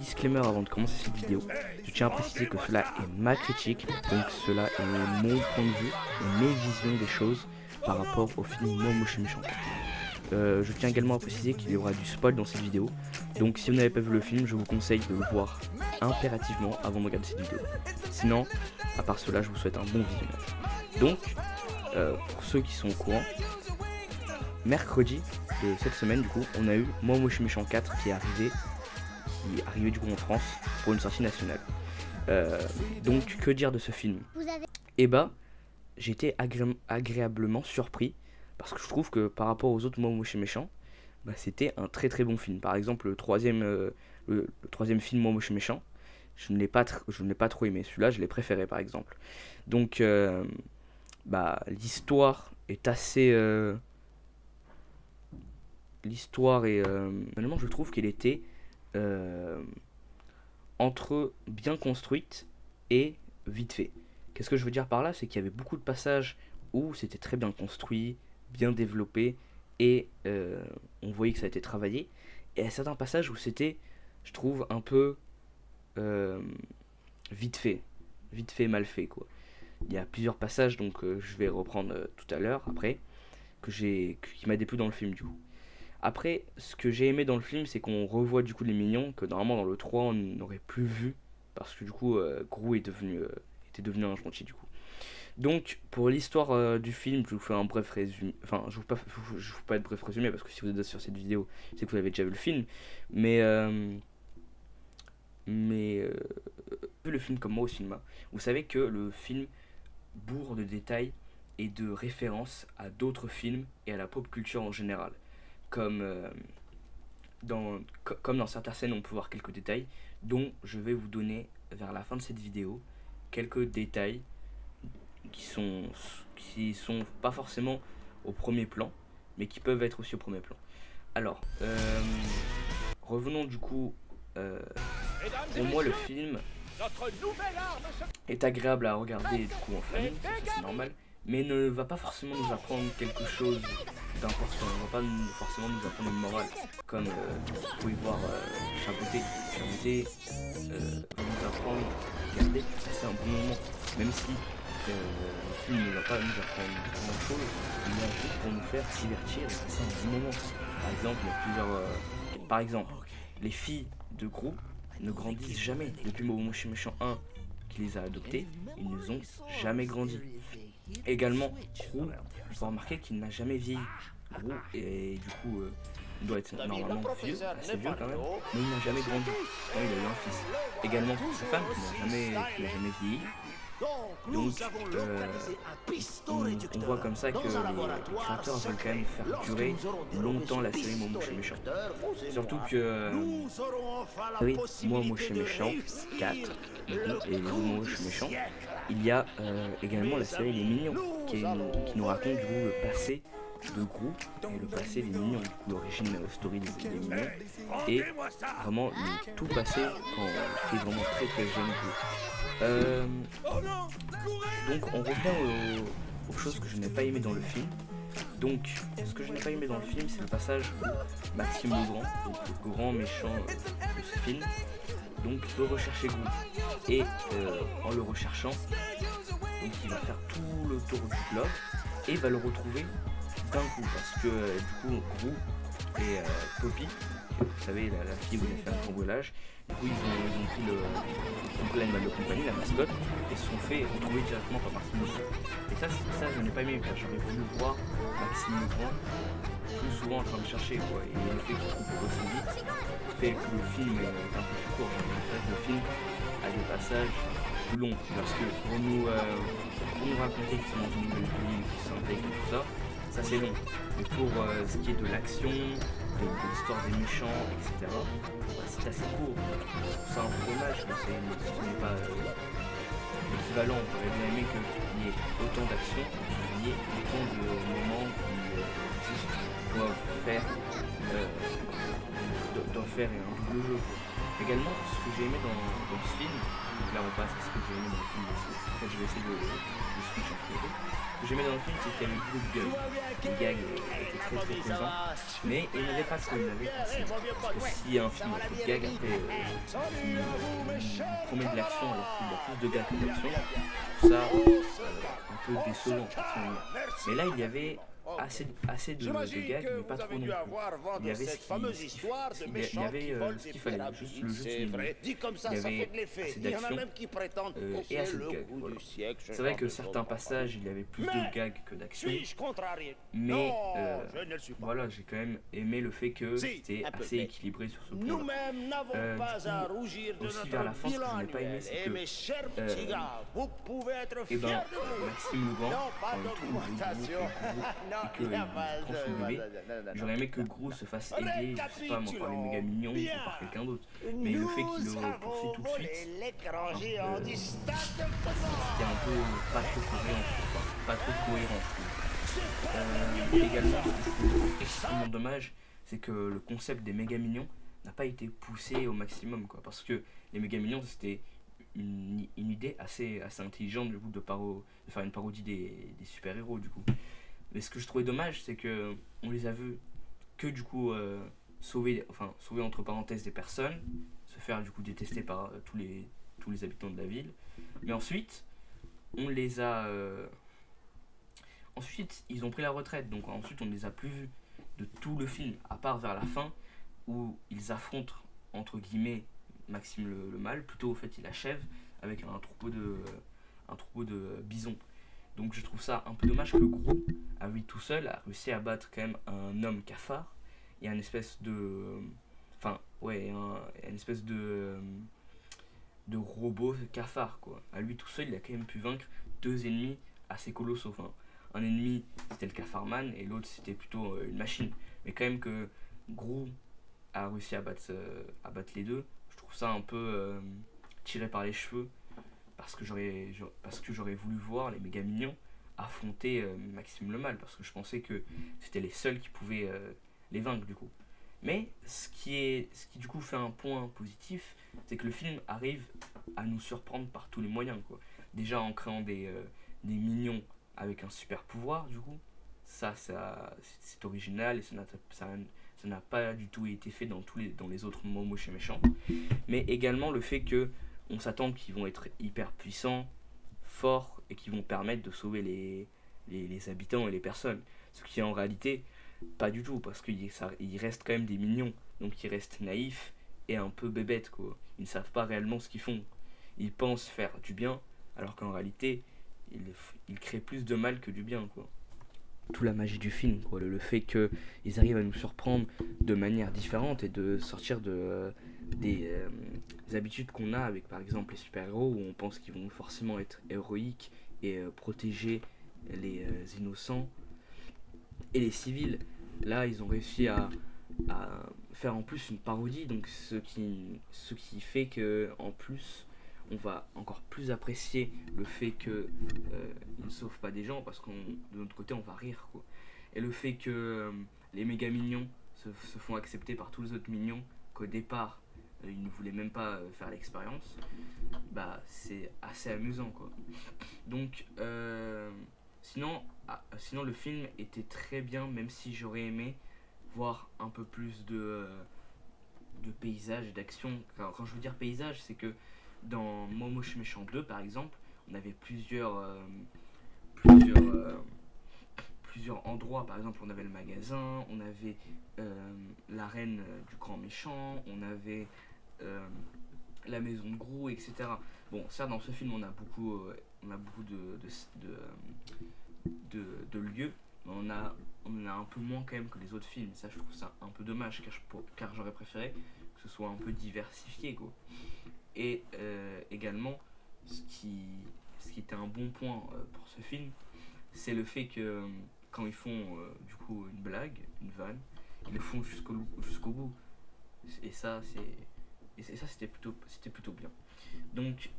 disclaimer avant de commencer cette vidéo. Je tiens à préciser que cela est ma critique, donc cela est mon point de vue et mes visions des choses par rapport au film Moi Moche et Méchant. Je tiens également à préciser qu'il y aura du spoil dans cette vidéo, donc si vous n'avez pas vu le film, je vous conseille de le voir impérativement avant de regarder cette vidéo. Sinon, à part cela, je vous souhaite un bon visionnage. Donc, pour ceux qui sont au courant, mercredi de cette semaine, du coup, on a eu Moi Moche et Méchant 4 qui est arrivé du coup en France pour une sortie nationale. Donc, que dire de ce film? Eh bah, j'ai été agréablement surpris parce que je trouve que par rapport aux autres Moi Moche et Méchant, bah, c'était un très très bon film. Par exemple, le troisième film Moi Moche et Méchant, je ne l'ai pas trop aimé. Celui-là, je l'ai préféré par exemple. Donc, bah, l'histoire est assez. Finalement, je trouve qu'elle était entre bien construite et vite fait. Qu'est-ce que je veux dire par là? C'est qu'il y avait beaucoup de passages où c'était très bien construit, bien développé, et on voyait que ça a été travaillé. Et à certains passages où c'était, je trouve, un peu vite fait, mal fait, quoi. Il y a plusieurs passages, donc je vais reprendre tout à l'heure, après, qui m'a déplu dans le film, du coup. Après, ce que j'ai aimé dans le film, c'est qu'on revoit du coup les mignons, que normalement dans le 3 on n'aurait plus vu, parce que du coup Gru était devenu un gentil du coup. Donc pour l'histoire du film, je vous fais un bref résumé, enfin je vous fais pas de bref résumé, parce que si vous êtes sur cette vidéo, c'est que vous avez déjà vu le film, mais vu le film comme moi au cinéma, vous savez que le film bourre de détails et de références à d'autres films et à la pop culture en général. Comme dans certaines scènes, on peut voir quelques détails, dont je vais vous donner vers la fin de cette vidéo quelques détails qui sont pas forcément au premier plan, mais qui peuvent être aussi au premier plan. Alors, revenons du coup. Pour moi, le film est agréable à regarder du coup en famille, ça c'est normal, mais ne va pas forcément nous apprendre quelque chose d'important. Il ne va pas forcément nous apprendre une morale, comme vous pouvez voir Chaboté. Chaboté va nous apprendre à garder, c'est un bon moment, même si le film ne va pas nous apprendre grand chose, il est juste pour nous faire divertir et passer un bon moment. Par exemple, les filles de groupe ne grandissent jamais. Depuis Moi Moche et Méchant 1 qui les a adoptés, ils ne ont jamais grandi. Également, Gru, il faut remarquer qu'il n'a jamais vieilli. Gru, et du coup, il doit être normalement vieux, assez vieux quand même, mais il n'a jamais grandi. Il a eu un fils. Également, sa femme qui n'a jamais vieilli. Donc, on voit comme ça que les créateurs veulent quand même faire durer longtemps la série Moi Moche et Méchant. Surtout que oui, Moi Moche et Méchant 4 et Moi Moche et Méchant, il y a également la série Les Mignons qui nous raconte du coup le passé de Gru et le passé des Mignons, du coup l'origine story des Mignons et vraiment le tout passé quand il était vraiment très très jeune donc on revient aux choses que je n'ai pas aimé dans le film. Donc ce que je n'ai pas aimé dans le film, c'est le passage où Maxime Legrand, donc le grand méchant de ce film, donc veut rechercher Gru et en le recherchant, donc il va faire tout le tour du globe et va le retrouver d'un coup parce que du coup Gru et Poppy, vous savez la fille où il a fait un cambriolage, du coup ils ont pris l'animal de compagnie, la mascotte, et se sont fait retrouver directement par Maxime Legrand. Et ça je n'ai pas aimé, car j'aurais voulu voir Maxime Legrand plus souvent en train de chercher quoi. Et le fait qu'il trouve aussi vite fait que le film est un peu plus court. En fait le film a des passages plus longs parce que pour nous raconter qu'ils sont dans une nouvelle ville, qu'ils s'intègrent et tout ça, ça c'est long. Mais pour ce qui est de l'action, de l'histoire des méchants, etc., bah, c'est assez court. C'est un peu dommage que ce n'est pas l'équivalent. J'aurais bien aimé qu'il y ait autant d'action, qu'il y ait autant de moments qui juste doivent faire un double jeu, quoi. Également, ce que j'ai aimé dans ce film, là on passe à ce que j'ai aimé dans le film aussi. En fait, je vais essayer de switch entre les deux. Ce que j'ai aimé dans le film, c'est qu'il y avait beaucoup de gags. Les gags étaient très très présents, mais il n'y en avait pas trop, il y en avait assez. Parce que s'il y a un film avec de gags, après, il promet de l'action alors qu'il y a plus de gags que d'action, je trouve ça un peu décevant personnellement. Mais là, il y avait assez de gags, mais pas trop non plus. Il y avait il y avait ce qu'il fallait, juste le juste milieu. Il y avait assez d'action et assez de gags. Voilà. C'est vrai que certains passages, il y avait plus de gags que d'action, mais voilà, j'ai quand même aimé le fait que c'était assez équilibré sur ce point-là. Du coup, aussi vers la fin, ce que je n'ai pas aimé, c'est que et ben, Maxime Legrand, quand il trouve et qu'il prend son bébé, j'aurais aimé que Gros se fasse aider, je sais pas moi, par les méga mignons ou par quelqu'un d'autre. Mais le fait qu'il le poursuit tout de suite, c'était un peu pas trop cohérent, pas trop cohérent, je trouve. Également, ce que je trouve extrêmement dommage, c'est que le concept des méga mignons n'a pas été poussé au maximum, quoi, parce que les méga mignons, c'était une idée assez intelligente du coup de faire une parodie des super-héros du coup. Mais ce que je trouvais dommage, c'est que on les a vus que du coup sauver entre parenthèses des personnes, se faire du coup détester par tous les habitants de la ville. Mais ensuite, on les a ensuite ils ont pris la retraite, donc ensuite on ne les a plus vus de tout le film, à part vers la fin où ils affrontent entre guillemets Maxime le Mal, plutôt au fait il achève avec un troupeau de bisons. Donc je trouve ça un peu dommage que Gros, à lui tout seul, a réussi à battre quand même un homme cafard et un espèce de... Enfin, ouais, un espèce de robot cafard, quoi. À lui tout seul, il a quand même pu vaincre deux ennemis assez colossaux. Enfin, un ennemi, c'était le cafarman, et l'autre, c'était plutôt une machine. Mais quand même que Gros a réussi à battre les deux, je trouve ça un peu tiré par les cheveux parce que j'aurais voulu voir les méga mignons affronter Maxime le Mal parce que je pensais que c'était les seuls qui pouvaient les vaincre du coup. Mais ce qui du coup fait un point positif, c'est que le film arrive à nous surprendre par tous les moyens, quoi. Déjà en créant des mignons avec un super pouvoir du coup, ça c'est original et ça n'a pas du tout été fait dans les autres mots moches et méchants. Mais également le fait que on s'attend qu'ils vont être hyper puissants, forts et qui vont permettre de sauver les habitants et les personnes. Ce qui est en réalité pas du tout, parce qu'ils restent quand même des mignons, donc ils restent naïfs et un peu bébêtes, quoi. Ils ne savent pas réellement ce qu'ils font. Ils pensent faire du bien, alors qu'en réalité, ils créent plus de mal que du bien, quoi. Tout la magie du film, quoi. Le fait qu'ils arrivent à nous surprendre de manière différente et de sortir des habitudes qu'on a avec par exemple les super-héros où on pense qu'ils vont forcément être héroïques et protéger les innocents et les civils. Là, ils ont réussi à faire en plus une parodie, donc ce qui fait que en plus on va encore plus apprécier le fait que ils ne sauvent pas des gens parce qu'on de notre côté on va rire, quoi. Et le fait que les méga mignons se font accepter par tous les autres mignons, qu'au départ ils ne voulaient même pas faire l'expérience, bah c'est assez amusant, quoi. Donc sinon le film était très bien, même si j'aurais aimé voir un peu plus de paysages et d'action. Alors, quand je veux dire paysage, c'est que dans Momoche Méchant 2 par exemple, on avait plusieurs, plusieurs endroits. Par exemple, on avait le magasin, on avait l'arène du grand méchant, on avait la maison de Gros, etc. Bon, ça dans ce film, on a beaucoup de lieux, mais on en a un peu moins quand même que les autres films. Ça, je trouve ça un peu dommage, car j'aurais préféré que ce soit un peu diversifié, quoi. Et également, ce qui était un bon point pour ce film, c'est le fait que quand ils font du coup une blague, une vanne, ils le font jusqu'au bout. Et ça, c'était plutôt bien. Donc,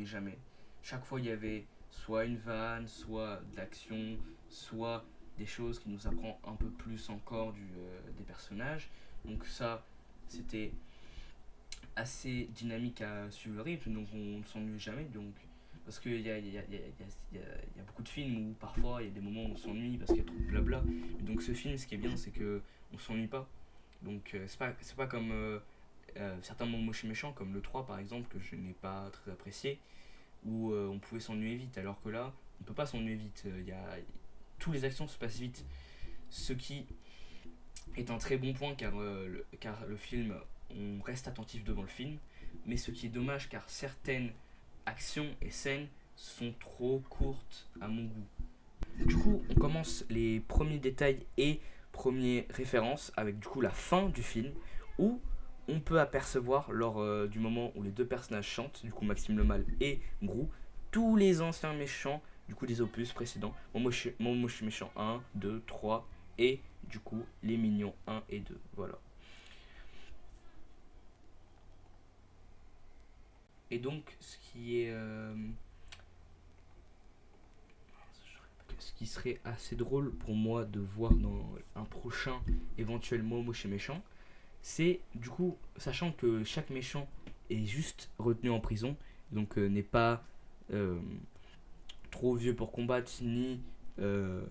jamais. Chaque fois, il y avait soit une vanne, soit de l'action, soit des choses qui nous apprennent un peu plus encore des personnages. Donc ça, c'était assez dynamique à suivre le rythme, donc on ne s'ennuie jamais. Donc, parce qu'il y a beaucoup de films où parfois il y a des moments où on s'ennuie parce qu'il y a trop de blabla. Et donc ce film, ce qui est bien, c'est que on s'ennuie pas. Donc c'est pas comme certains moments moches et méchants, comme le 3 par exemple, que je n'ai pas très apprécié, où on pouvait s'ennuyer vite, alors que là, on peut pas s'ennuyer vite. Tous les actions se passent vite. Ce qui est un très bon point car le film, on reste attentif devant le film, mais ce qui est dommage car certaines actions et scènes sont trop courtes à mon goût. Du coup, on commence les premiers détails et premières références avec du coup la fin du film où on peut apercevoir lors du moment où les deux personnages chantent, du coup Maxime le Mal et Grou, tous les anciens méchants du coup des opus précédents, Momoshi méchant 1, 2, 3 et du coup les mignons 1 et 2. Voilà. Et donc ce qui serait assez drôle pour moi de voir dans un prochain éventuel Momoshi méchant, c'est du coup, sachant que chaque méchant est juste retenu en prison, donc n'est pas euh, trop vieux pour combattre ni euh,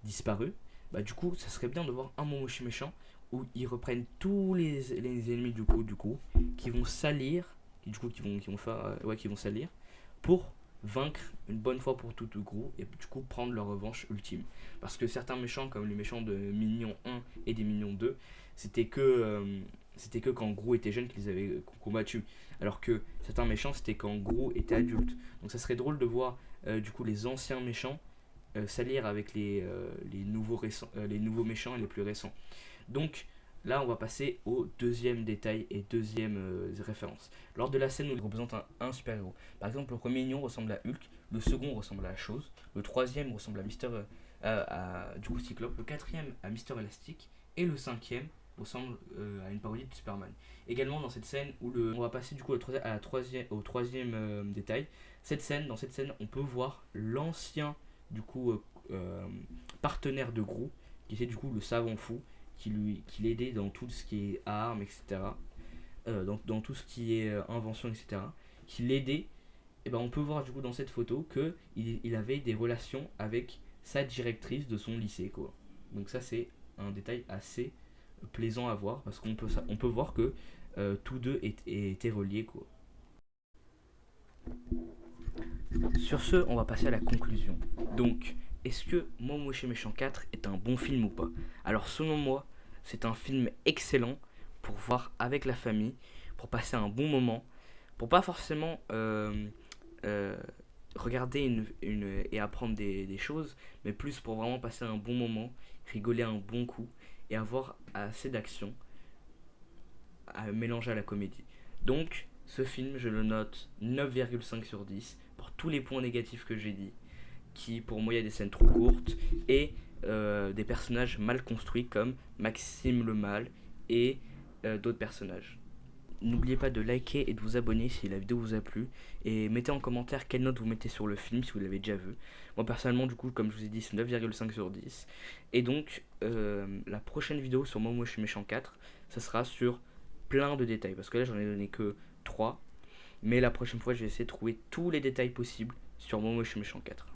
disparu, bah du coup, ça serait bien de voir un Momoshi méchant où ils reprennent tous les ennemis du coup, qui vont salir, qui vont faire, ouais, qui vont salir, pour vaincre une bonne fois pour toutes le groupe et du coup prendre leur revanche ultime. Parce que certains méchants, comme les méchants de Minion 1 et des Minions 2, c'était que quand Gros était jeune qu'ils avaient combattu. Alors que certains méchants, c'était quand Gros était adulte. Donc ça serait drôle de voir du coup les anciens méchants s'allier avec les nouveaux méchants et les plus récents. Donc là, on va passer au deuxième détail et deuxième référence. Lors de la scène où il représente un super-héros. Par exemple, le premier mignon ressemble à Hulk, le second ressemble à la chose, le troisième ressemble à du coup Cyclope, le quatrième à Mister Elastique, et le cinquième ressemble à une parodie de Superman. Également dans cette scène on va passer du coup au troisième détail. Dans cette scène, on peut voir l'ancien du coup partenaire de Gru, qui était du coup le savant fou, qui l'aidait dans tout ce qui est armes, etc. Dans tout ce qui est invention, etc. Qui l'aidait. Et ben on peut voir du coup dans cette photo que il avait des relations avec sa directrice de son lycée, quoi. Donc ça c'est un détail assez plaisant à voir parce on peut voir que tous deux étaient reliés, quoi. Sur ce, on va passer à la conclusion. Donc, est-ce que Momoshi Méchant 4 est un bon film ou pas? Alors, selon moi, c'est un film excellent pour voir avec la famille, pour passer un bon moment, pour pas forcément euh, regarder et apprendre des choses, mais plus pour vraiment passer un bon moment, rigoler un bon coup et avoir assez d'action à mélanger à la comédie. Donc, ce film, je le note 9,5 sur 10 pour tous les points négatifs que j'ai dit, qui pour moi il y a des scènes trop courtes et des personnages mal construits comme Maxime le Mal et d'autres personnages. N'oubliez pas de liker et de vous abonner si la vidéo vous a plu. Et mettez en commentaire quelle note vous mettez sur le film si vous l'avez déjà vu. Moi personnellement du coup comme je vous ai dit c'est 9,5 sur 10. Et donc la prochaine vidéo sur Momoshi Méchant 4, ça sera sur plein de détails. Parce que là j'en ai donné que 3. Mais la prochaine fois je vais essayer de trouver tous les détails possibles sur Momoshi Méchant 4.